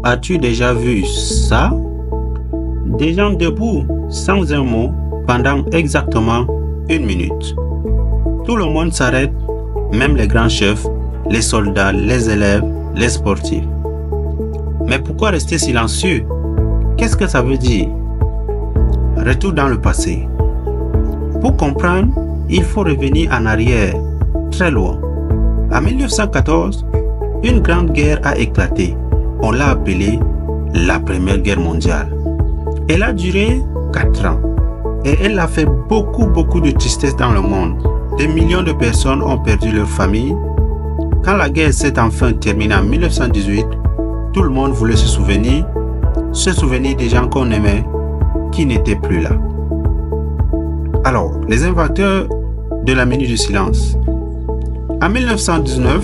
As-tu déjà vu ça? Des gens debout, sans un mot, pendant exactement 1 minute. Tout le monde s'arrête, même les grands chefs, les soldats, les élèves, les sportifs. Mais pourquoi rester silencieux? Qu'est-ce que ça veut dire? Retour dans le passé. Pour comprendre, il faut revenir en arrière, très loin. En 1914, une grande guerre a éclaté. On l'a appelée la Première Guerre mondiale. Elle a duré 4 ans et elle a fait beaucoup de tristesse dans le monde. Des millions de personnes ont perdu leur famille. Quand la guerre s'est enfin terminée en 1918, tout le monde voulait se souvenir des gens qu'on aimait qui n'étaient plus là. Alors, les inventeurs de la minute de silence. En 1919,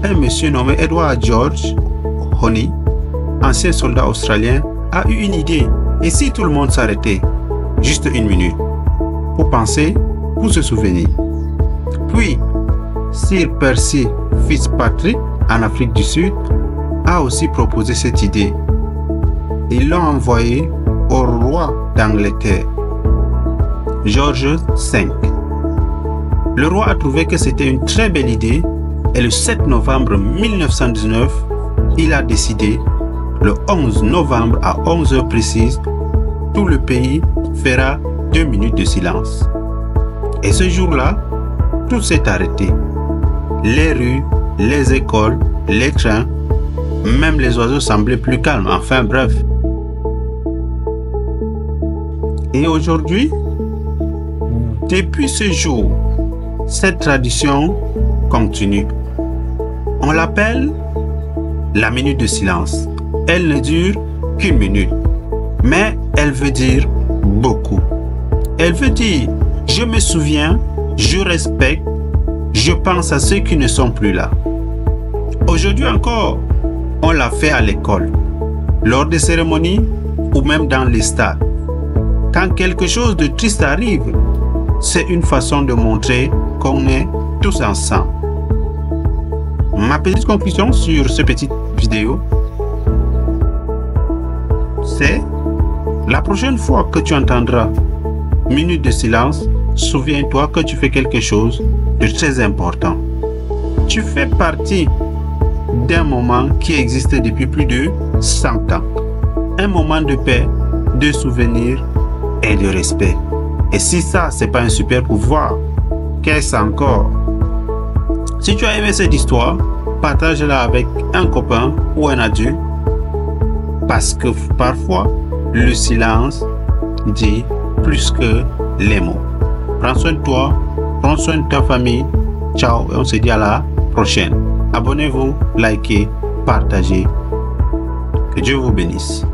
un monsieur nommé Edward George Honey, ancien soldat australien, a eu une idée. Et si tout le monde s'arrêtait juste 1 minute pour penser, pour se souvenir? Puis, Sir Percy Fitzpatrick, en Afrique du Sud, a aussi proposé cette idée. Ils l'ont envoyé au roi d'Angleterre, George V. Le roi a trouvé que c'était une très belle idée et le 7 novembre 1919, il a décidé, le 11 novembre à 11 h précises, tout le pays fera 2 minutes de silence. Et ce jour-là, tout s'est arrêté. Les rues, les écoles, les trains, même les oiseaux semblaient plus calmes, enfin bref. Et aujourd'hui, depuis ce jour, cette tradition continue. On l'appelle la minute de silence. Elle ne dure qu'1 minute, mais elle veut dire beaucoup. Elle veut dire, je me souviens, je respecte, je pense à ceux qui ne sont plus là. Aujourd'hui encore, on l'a fait à l'école, lors des cérémonies ou même dans les stades. Quand quelque chose de triste arrive, c'est une façon de montrer qu'on est tous ensemble. Ma petite conclusion sur cette petite vidéo, c'est la prochaine fois que tu entendras minute de silence, souviens-toi que tu fais quelque chose de très important. Tu fais partie d'un moment qui existe depuis plus de 100 ans. Un moment de paix, de souvenir et de respect. Et si ça, c'est pas un super pouvoir, qu'est-ce encore? Si tu as aimé cette histoire, partage-la avec un copain ou un adulte, parce que parfois, le silence dit plus que les mots. Prends soin de toi, prends soin de ta famille. Ciao et on se dit à la prochaine. Abonnez-vous, likez, partagez. Que Dieu vous bénisse.